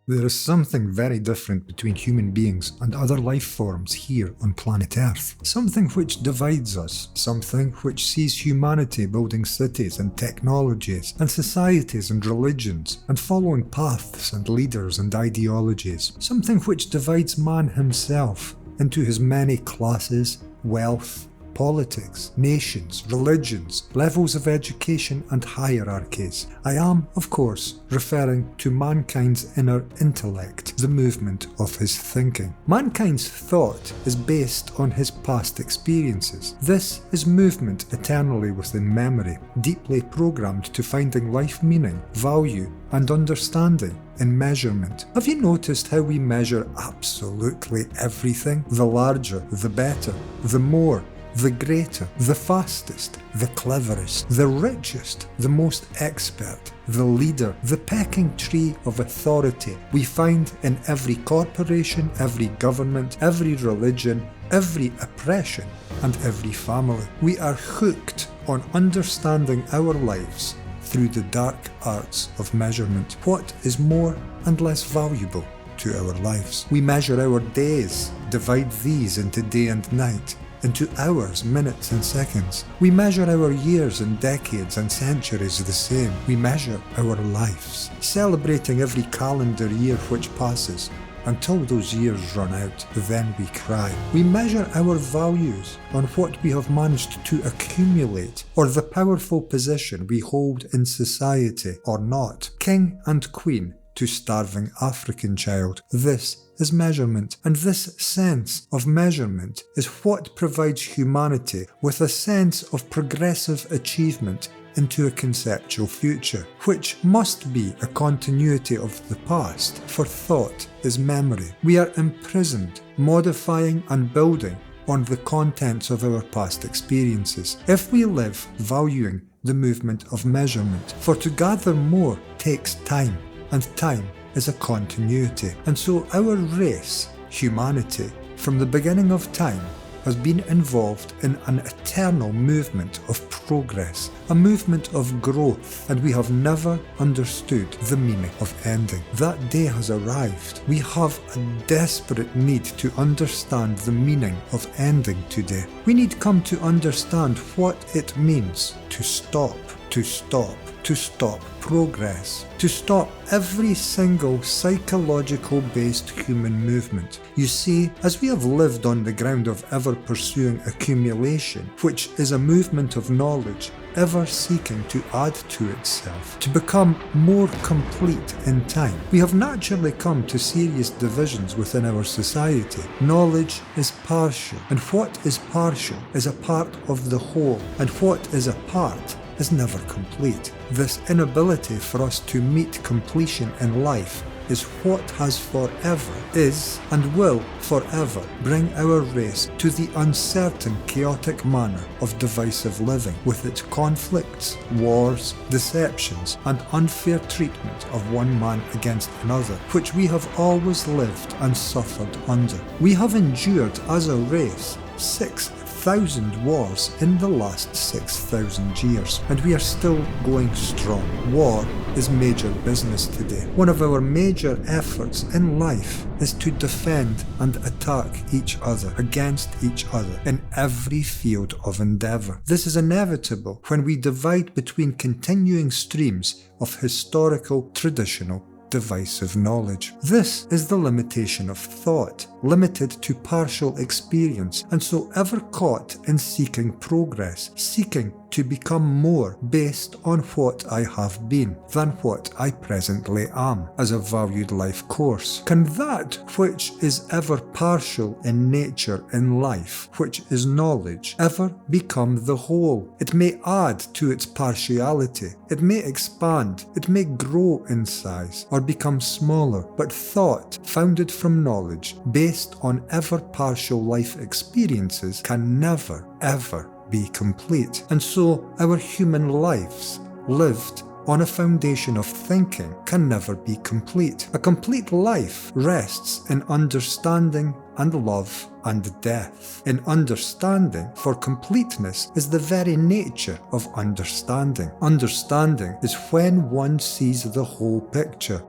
There is something very different between human beings and other life forms here on planet Earth. Something which divides us, something which sees humanity building cities and technologies and societies and religions and following paths and leaders and ideologies. Something which divides man himself into his many classes, wealth, politics, nations, religions, levels of education and hierarchies. I am, of course, referring to mankind's inner intellect, the movement of his thinking. Mankind's thought is based on his past experiences. This is movement eternally within memory, deeply programmed to finding life meaning, value and understanding in measurement. Have you noticed how we measure absolutely everything? The larger, the better, the more, the greater, the fastest, the cleverest, the richest, the most expert, the leader, the pecking tree of authority we find in every corporation, every government, every religion, every oppression, and every family. We are hooked on understanding our lives through the dark arts of measurement. What is more and less valuable to our lives? We measure our days, divide these into day and night, into hours, minutes and seconds. We measure our years and decades and centuries the same. We measure our lives, celebrating every calendar year which passes, until those years run out. Then we cry. We measure our values on what we have managed to accumulate, or the powerful position we hold in society or not. King and queen to starving African child. This is measurement, and this sense of measurement is what provides humanity with a sense of progressive achievement into a conceptual future, which must be a continuity of the past, for thought is memory. We are imprisoned, modifying and building on the contents of our past experiences. If we live valuing the movement of measurement, for to gather more takes time, and time is a continuity. And so our race, humanity, from the beginning of time, has been involved in an eternal movement of progress, a movement of growth, and we have never understood the meaning of ending. That day has arrived. We have a desperate need to understand the meaning of ending today. We need come to understand what it means to stop, to stop, to stop progress, to stop every single psychological-based human movement. You see, as we have lived on the ground of ever pursuing accumulation, which is a movement of knowledge, ever seeking to add to itself, to become more complete in time, we have naturally come to serious divisions within our society. Knowledge is partial, and what is partial is a part of the whole, and what is a part is never complete. This inability for us to meet completion in life is what has forever, is and will forever bring our race to the uncertain, chaotic manner of divisive living, with its conflicts, wars, deceptions, and unfair treatment of one man against another, which we have always lived and suffered under. We have endured as a race 6,000 wars in the last 6,000 years, and we are still going strong. War is major business today. One of our major efforts in life is to defend and attack each other, against each other, in every field of endeavour. This is inevitable when we divide between continuing streams of historical, traditional, divisive knowledge. This is the limitation of thought, limited to partial experience, and so ever caught in seeking progress, seeking to become more based on what I have been than what I presently am as a valued life course. Can that which is ever partial in nature in life, which is knowledge, ever become the whole? It may add to its partiality, it may expand, it may grow in size or become smaller, but thought founded from knowledge, based on ever partial life experiences, can never, ever be complete. And so our human lives, lived on a foundation of thinking, can never be complete. A complete life rests in understanding and love and death. In understanding, for completeness is the very nature of understanding. Understanding is when one sees the whole picture.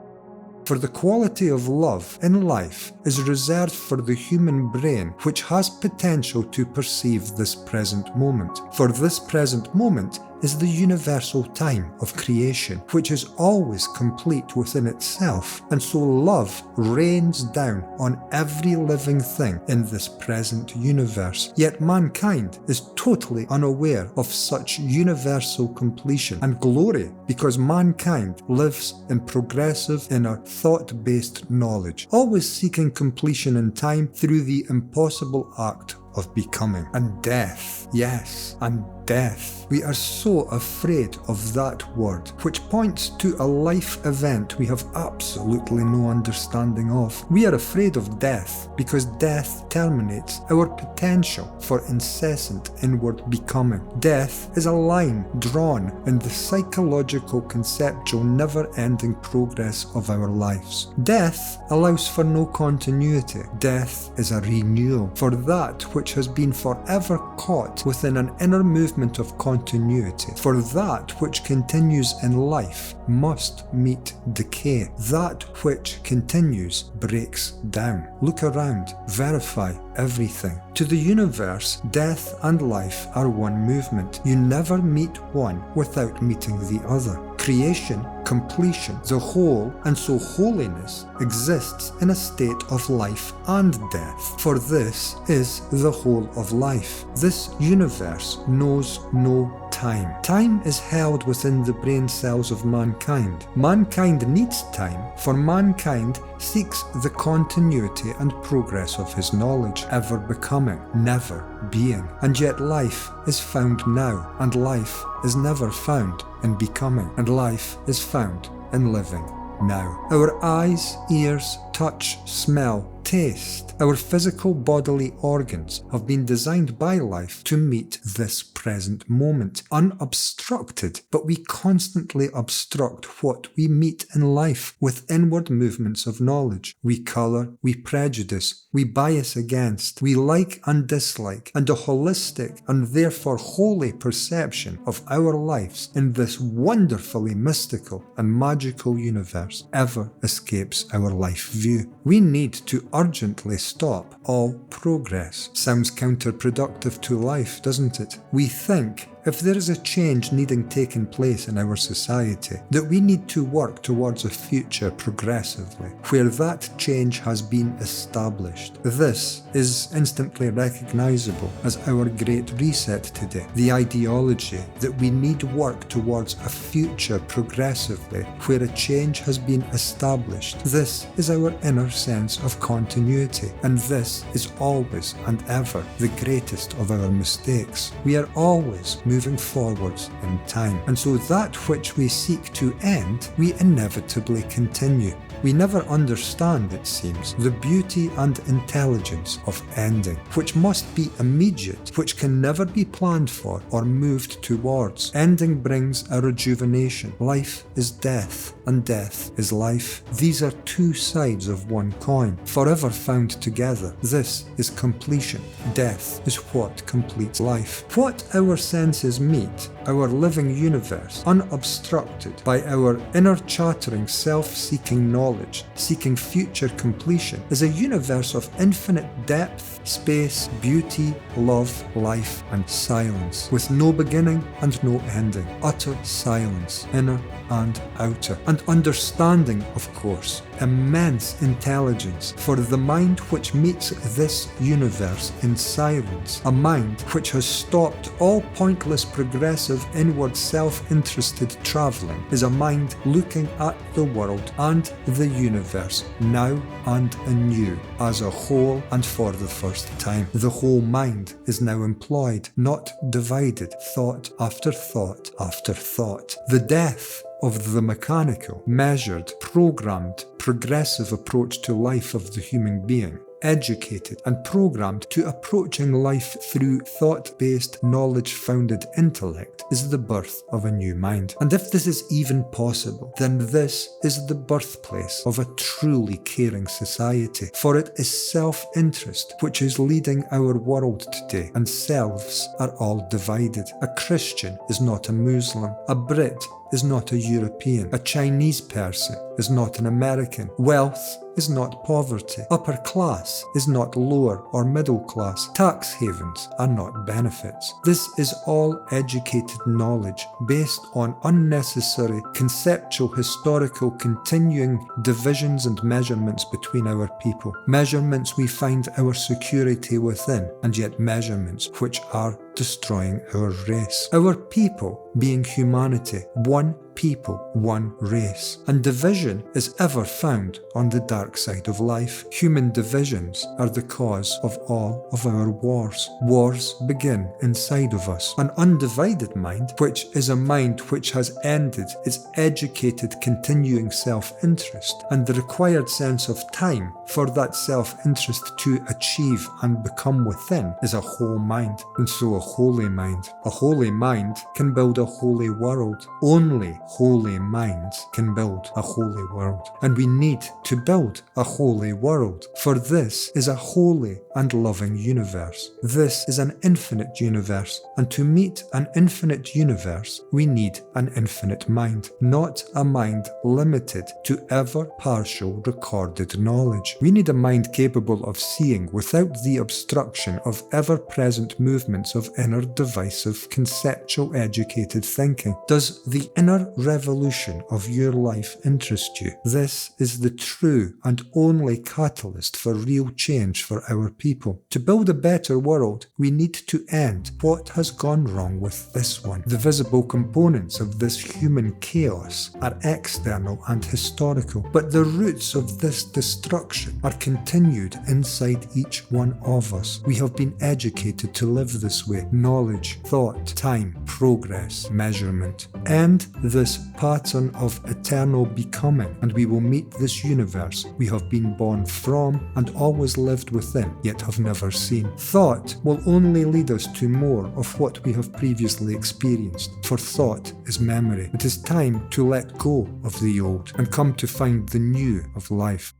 For the quality of love in life is reserved for the human brain, which has potential to perceive this present moment. For this present moment is the universal time of creation, which is always complete within itself, and so love rains down on every living thing in this present universe. Yet mankind is totally unaware of such universal completion and glory, because mankind lives in progressive inner thought-based knowledge, always seeking completion in time through the impossible act of becoming. And death, yes, and death. We are so afraid of that word, which points to a life event we have absolutely no understanding of. We are afraid of death because death terminates our potential for incessant inward becoming. Death is a line drawn in the psychological, conceptual, never-ending progress of our lives. Death allows for no continuity. Death is a renewal for that which has been forever caught within an inner movement of continuity. For that which continues in life must meet decay. That which continues breaks down. Look around, verify everything. To the universe, death and life are one movement. You never meet one without meeting the other. Creation, completion, the whole, and so holiness exists in a state of life and death. For this is the whole of life. This universe knows no time. Time is held within the brain cells of mankind. Mankind needs time, for mankind seeks the continuity and progress of his knowledge, ever becoming, never being. And yet life is found now, and life is never found in becoming, and life is found in living now. Our eyes, ears, touch, smell, taste, our physical bodily organs have been designed by life to meet this present moment, unobstructed, but we constantly obstruct what we meet in life with inward movements of knowledge. We colour, we prejudice, we bias against, we like and dislike, and a holistic and therefore holy perception of our lives in this wonderfully mystical and magical universe ever escapes our life view. We need to urgently stop all progress. Sounds counterproductive to life, doesn't it? We think if there is a change needing taking place in our society, that we need to work towards a future progressively, where that change has been established. This is instantly recognisable as our Great Reset today, the ideology that we need work towards a future progressively, where a change has been established. This is our inner sense of continuity, and this is always and ever the greatest of our mistakes. We are always moving forwards in time, and so that which we seek to end, we inevitably continue. We never understand, it seems, the beauty and intelligence of ending, which must be immediate, which can never be planned for or moved towards. Ending brings a rejuvenation. Life is death, and death is life. These are two sides of one coin, forever found together. This is completion. Death is what completes life. What our senses meet, our living universe, unobstructed by our inner chattering, self-seeking knowledge, seeking future completion, is a universe of infinite depth, space, beauty, love, life, and silence, with no beginning and no ending. Utter silence, inner and outer. And understanding, of course, immense intelligence, for the mind which meets this universe in silence, a mind which has stopped all pointless progressive inward self-interested travelling, is a mind looking at the world and the universe now and anew as a whole and for the first time. The whole mind is now employed, not divided, thought after thought after thought. The death of the mechanical, measured, programmed, progressive approach to life of the human being, educated and programmed to approaching life through thought-based, knowledge-founded intellect, is the birth of a new mind. And if this is even possible, then this is the birthplace of a truly caring society, for it is self-interest which is leading our world today, and selves are all divided. A Christian is not a Muslim, a Brit is not a European. A Chinese person is not an American. Wealth is not poverty. Upper class is not lower or middle class. Tax havens are not benefits. This is all educated knowledge based on unnecessary conceptual, historical, continuing divisions and measurements between our people. Measurements we find our security within, and yet measurements which are destroying our race. Our people being humanity, one people, one race. And division is ever found on the dark side of life. Human divisions are the cause of all of our wars. Wars begin inside of us. An undivided mind, which is a mind which has ended its educated continuing self-interest and the required sense of time for that self-interest to achieve and become within, is a whole mind, and so a holy mind. A holy mind can build a holy world. Only holy minds can build a holy world. And we need to build a holy world, for this is a holy and loving universe. This is an infinite universe, and to meet an infinite universe, we need an infinite mind, not a mind limited to ever partial recorded knowledge. We need a mind capable of seeing without the obstruction of ever-present movements of inner divisive, conceptual, educated thinking. Does the inner revolution of your life interest you? This is the true and only catalyst for real change for our people. To build a better world, we need to end what has gone wrong with this one. The visible components of this human chaos are external and historical, but the roots of this destruction are continued inside each one of us. We have been educated to live this way. Knowledge, thought, time, progress, measurement. End this pattern of eternal becoming, and we will meet this universe we have been born from and always lived within, yet have never seen. Thought will only lead us to more of what we have previously experienced, for thought is memory. It is time to let go of the old and come to find the new of life.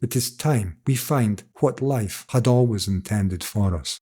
It is time we find what life had always intended for us.